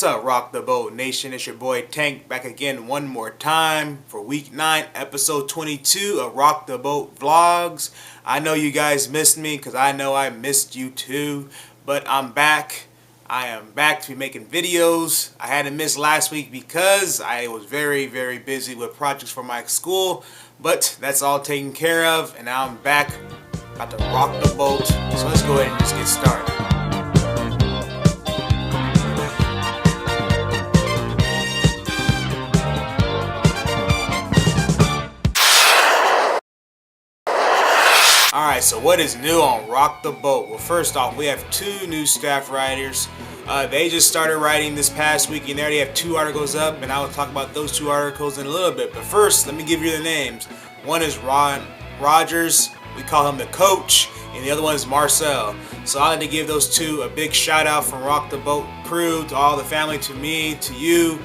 What's up, Rock the Boat Nation? It's your boy Tank back again one more time for week 9, episode 22 of Rock the Boat Vlogs. I know you guys missed me because I know I missed you too, but I'm back. I am back to be making videos. I had to miss last week because I was very busy with projects for my school, but that's all taken care of, and now I'm back about to rock the boat. So let's go ahead and just get started. Alright, so what is new on Rock the Boat? Well, first off, we have 2 new staff writers. They just started writing this past week, and they already have 2 articles up, and I will talk about those 2 articles in a little bit. But first, let me give you the names. One is Rodgers, we call him the coach, and the other one is Marcel. So I like to give those 2 a big shout out from Rock the Boat crew, to all the family, to me, to you.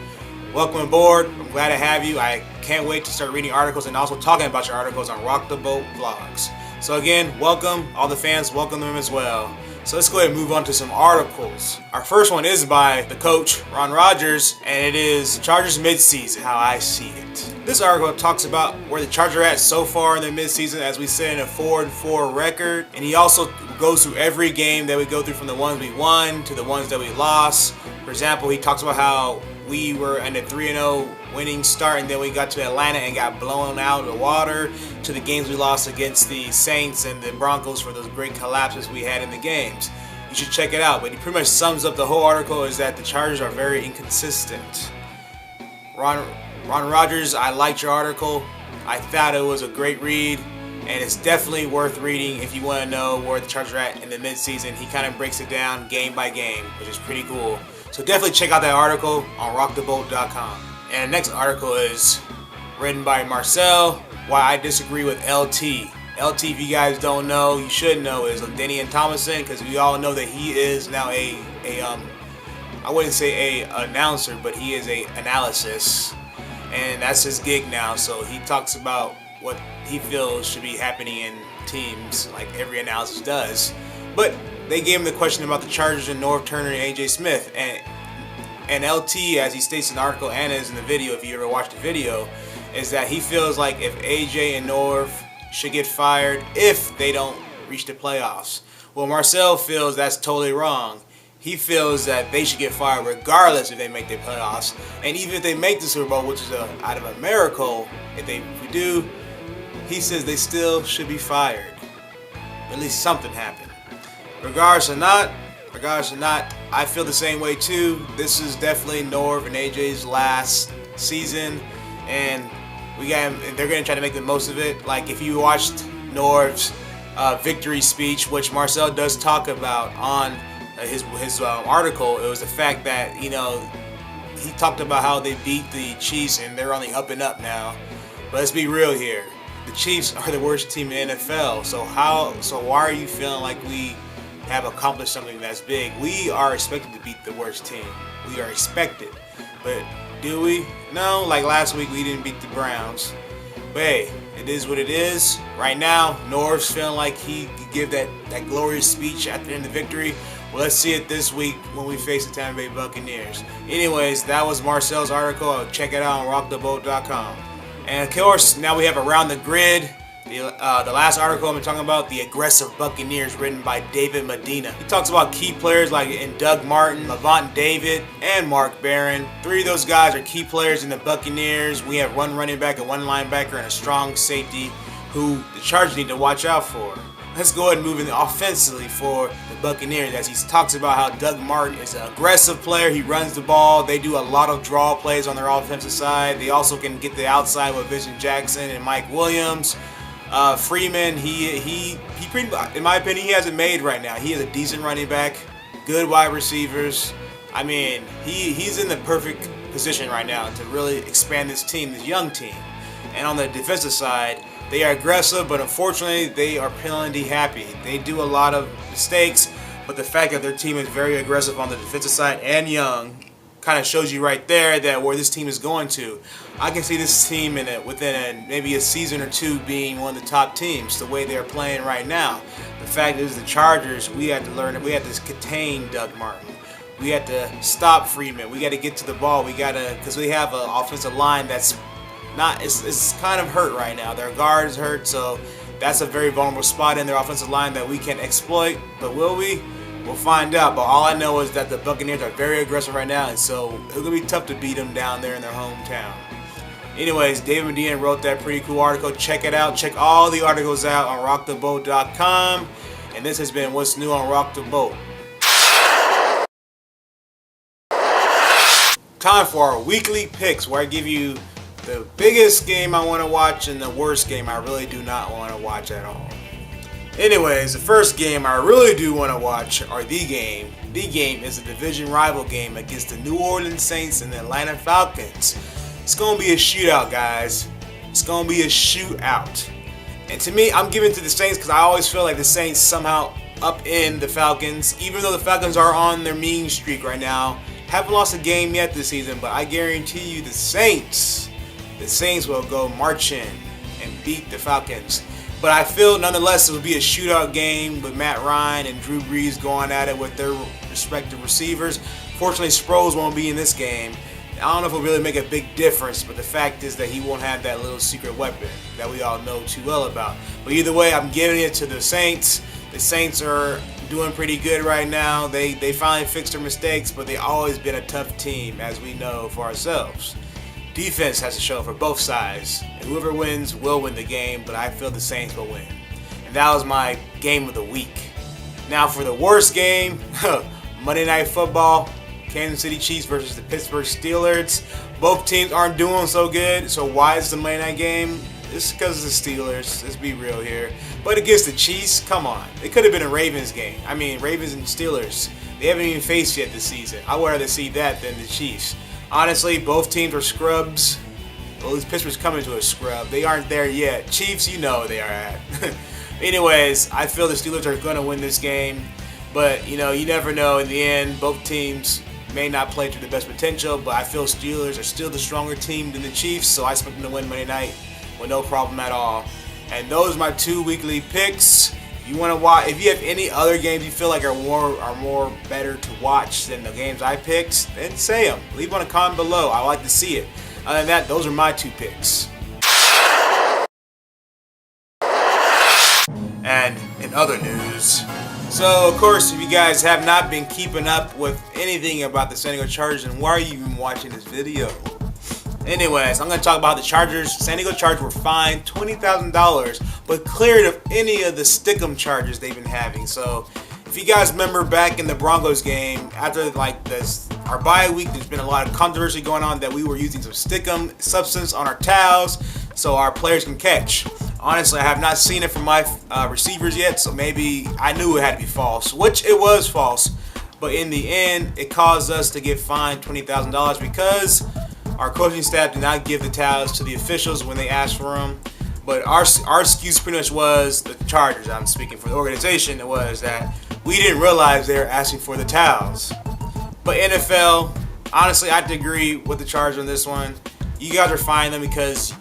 Welcome aboard. I'm glad to have you. I can't wait to start reading articles and also talking about your articles on Rock the Boat Vlogs. So again, welcome. All the fans, welcome them as well. So let's go ahead and move on to some articles. Our first one is by the coach, Rodgers, and it is Chargers midseason, how I see it. This article talks about where the Chargers are at so far in their midseason, as we sit in a 4-4 record. And he also goes through every game that we go through, from the ones we won to the ones that we lost. For example, he talks about how we were in a 3-0 winning start, and then we got to Atlanta and got blown out of the water, to the games we lost against the Saints and the Broncos for those great collapses we had in the games. You should check it out. But he pretty much sums up the whole article is that the Chargers are very inconsistent. Rodgers, I liked your article. I thought it was a great read, and it's definitely worth reading if you want to know where the Chargers are at in the midseason. He kind of breaks it down game by game, which is pretty cool. So definitely check out that article on rockthebolt.com. And the next article is written by Marcel, Why I Disagree with LT. LT, if you guys don't know, you should know, is Denny and Thomason, because we all know that he is now I wouldn't say a announcer, but he is a analysis, and that's his gig now. So he talks about what he feels should be happening in teams, like every analysis does. But they gave him the question about the Chargers and Norv Turner and AJ Smith, and LT, as he states in the article and as in the video, if you ever watched the video, is that he feels like if AJ and Norv should get fired if they don't reach the playoffs. Well, Marcel feels that's totally wrong. He feels that they should get fired regardless if they make the playoffs, and even if they make the Super Bowl, which is out of a miracle, if we do, he says they still should be fired. At least something happened. Regardless or not, I feel the same way too. This is definitely Norv and AJ's last season, and they're going to try to make the most of it. Like, if you watched Norv's victory speech, which Marcel does talk about on his article, it was the fact that, you know, he talked about how they beat the Chiefs and they're on the up and up now. But let's be real here. The Chiefs are the worst team in the NFL. So why are you feeling like we have accomplished something that's big? We are expected to beat the worst team. We are expected. But do we? No, like last week we didn't beat the Browns. But hey, it is what it is. Right now, Norv's feeling like he could give that glorious speech at the end of the victory. Well, let's see it this week when we face the Tampa Bay Buccaneers. Anyways, that was Marcel's article. Check it out on rocktheboat.com. And of course, now we have Around the Grid. The last article I'm talking about, The Aggressive Buccaneers, written by David Medina. He talks about key players like Doug Martin, Levant David, and Mark Barron. 3 of those guys are key players in the Buccaneers. We have 1 running back and 1 linebacker and a strong safety who the Chargers need to watch out for. Let's go ahead and move in offensively for the Buccaneers, as he talks about how Doug Martin is an aggressive player. He runs the ball. They do a lot of draw plays on their offensive side. They also can get the outside with Vincent Jackson and Mike Williams. Freeman, he pretty, in my opinion, he has it made right now. He is a decent running back, good wide receivers. I mean, he's in the perfect position right now to really expand this team, this young team. And on the defensive side, they are aggressive, but unfortunately, they are penalty happy. They do a lot of mistakes, but the fact that their team is very aggressive on the defensive side and young kind of shows you right there that where this team is going to. I can see this team within maybe a season or 2 being one of the top teams, the way they're playing right now. The fact is, the Chargers, we had to contain Doug Martin. We had to stop Freeman. We got to get to the ball. We got to, because we have an offensive line that's not, it's kind of hurt right now. Their guard is hurt, so that's a very vulnerable spot in their offensive line that we can exploit. But will we? We'll find out. But all I know is that the Buccaneers are very aggressive right now, and so it's going to be tough to beat them down there in their hometown. Anyways, David Medina wrote that pretty cool article. Check it out. Check all the articles out on rockthebolt.com. And this has been What's New on Rock the Boat. Time for our weekly picks, where I give you the biggest game I want to watch and the worst game I really do not want to watch at all. Anyways, the first game I really do want to watch are the game. The game is a division rival game against the New Orleans Saints and the Atlanta Falcons. It's going to be a shootout, guys. It's going to be a shootout. And to me, I'm giving to the Saints because I always feel like the Saints somehow up in the Falcons. Even though the Falcons are on their mean streak right now. Haven't lost a game yet this season, but I guarantee you the Saints will go marching and beat the Falcons. But I feel nonetheless it will be a shootout game with Matt Ryan and Drew Brees going at it with their respective receivers. Fortunately, Sproles won't be in this game. I don't know if it'll really make a big difference, but the fact is that he won't have that little secret weapon that we all know too well about. But either way, I'm giving it to the Saints. The Saints are doing pretty good right now. They finally fixed their mistakes, but they've always been a tough team, as we know for ourselves. Defense has to show for both sides, and whoever wins will win the game, but I feel the Saints will win. And that was my game of the week. Now for the worst game, Monday Night Football. Kansas City Chiefs versus the Pittsburgh Steelers. Both teams aren't doing so good, so why is the Monday night game? It's because of the Steelers. Let's be real here. But against the Chiefs, come on. It could have been a Ravens game. I mean, Ravens and Steelers. They haven't even faced yet this season. I'd rather see that than the Chiefs. Honestly, both teams are scrubs. Well, at least Pittsburgh's coming to a scrub. They aren't there yet. Chiefs, you know they are at. Anyways, I feel the Steelers are going to win this game. But, you never know. In the end, both teams may not play to their best potential, but I feel Steelers are still the stronger team than the Chiefs, so I expect them to win Monday night with no problem at all. And those are my 2 weekly picks. If you want to watch, if you have any other games you feel like are more better to watch than the games I picked, then say them. Leave on a comment below. I like to see it. Other than that, those are my 2 picks. And in other news, so, of course, if you guys have not been keeping up with anything about the San Diego Chargers, then why are you even watching this video? Anyways, I'm going to talk about the Chargers. San Diego Chargers were fined $20,000, but cleared of any of the stickum charges they've been having. So, if you guys remember back in the Broncos game, after our bye week, there's been a lot of controversy going on that we were using some stickum substance on our towels so our players can catch. Honestly, I have not seen it from my receivers yet, so maybe I knew it had to be false, which it was false. But in the end, it caused us to get fined $20,000 because our coaching staff did not give the towels to the officials when they asked for them. But our excuse pretty much was, the Chargers, I'm speaking for the organization, it was that we didn't realize they were asking for the towels. But NFL, honestly, I have to agree with the Chargers on this one. You guys are fining them because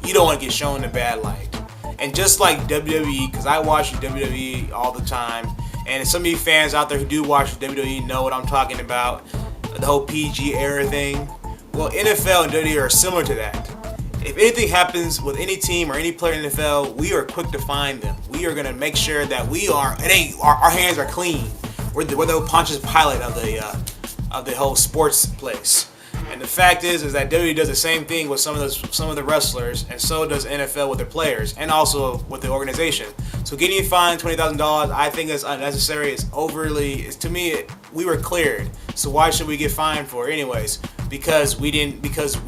you don't want to get shown in a bad light. And just like WWE, because I watch WWE all the time, and some of you fans out there who do watch WWE know what I'm talking about, the whole PG era thing. Well, NFL and WWE are similar to that. If anything happens with any team or any player in the NFL, we are quick to find them. We are going to make sure that our hands are clean. We're the Pontius Pilate of the whole sports place. And the fact is that WWE does the same thing with some of the wrestlers, and so does NFL with their players, and also with the organization. So getting fined $20,000, I think is unnecessary. It's overly. To me, we were cleared. So why should we get fined for it anyways? Because we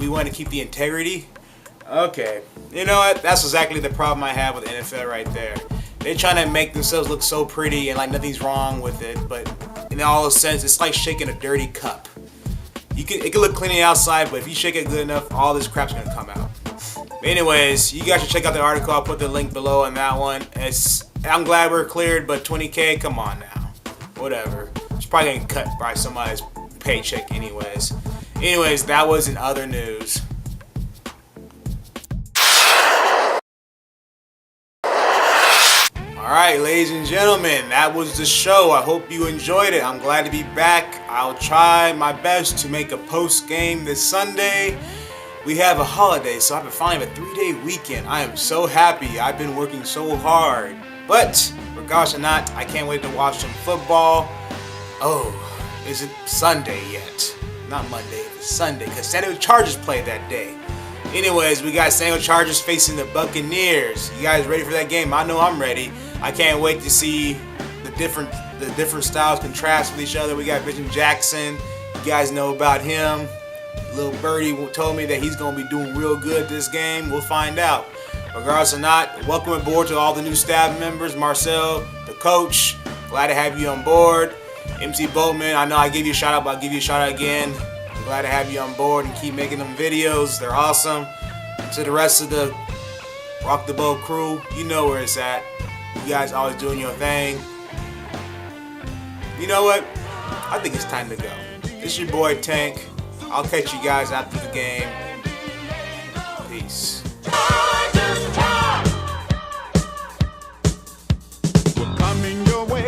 want to keep the integrity. Okay, you know what? That's exactly the problem I have with the NFL right there. They're trying to make themselves look so pretty and like nothing's wrong with it, but in all sense, it's like shaking a dirty cup. It can look clean on the outside, but if you shake it good enough, all this crap's gonna come out. But anyways, you guys should check out the article. I'll put the link below on that one. I'm glad we're cleared, but $20K, come on now. Whatever. It's probably getting cut by somebody's paycheck anyways. Anyways, that was in other news. Alright, ladies and gentlemen, that was the show. I hope you enjoyed it. I'm glad to be back. I'll try my best to make a post-game this Sunday. We have a holiday, so I've been finally have a 3-day weekend. I am so happy. I've been working so hard. But, regardless or not, I can't wait to watch some football. Oh, is it Sunday yet? Not Monday, it's Sunday, because San Diego Chargers play that day. Anyways, we got San Diego Chargers facing the Buccaneers. You guys ready for that game? I know I'm ready. I can't wait to see the different styles contrast with each other. We got Vision Jackson. You guys know about him. Little Birdie told me that he's going to be doing real good this game. We'll find out. Regardless or not, welcome aboard to all the new staff members. Marcel, the coach, glad to have you on board. MC Boatman, I know I gave you a shout out, but I'll give you a shout out again. I'm glad to have you on board and keep making them videos. They're awesome. And to the rest of the Rockthebolt crew, you know where it's at. You guys always doing your thing. You know what? I think it's time to go. This is your boy Tank. I'll catch you guys after the game. Peace. We're coming your way.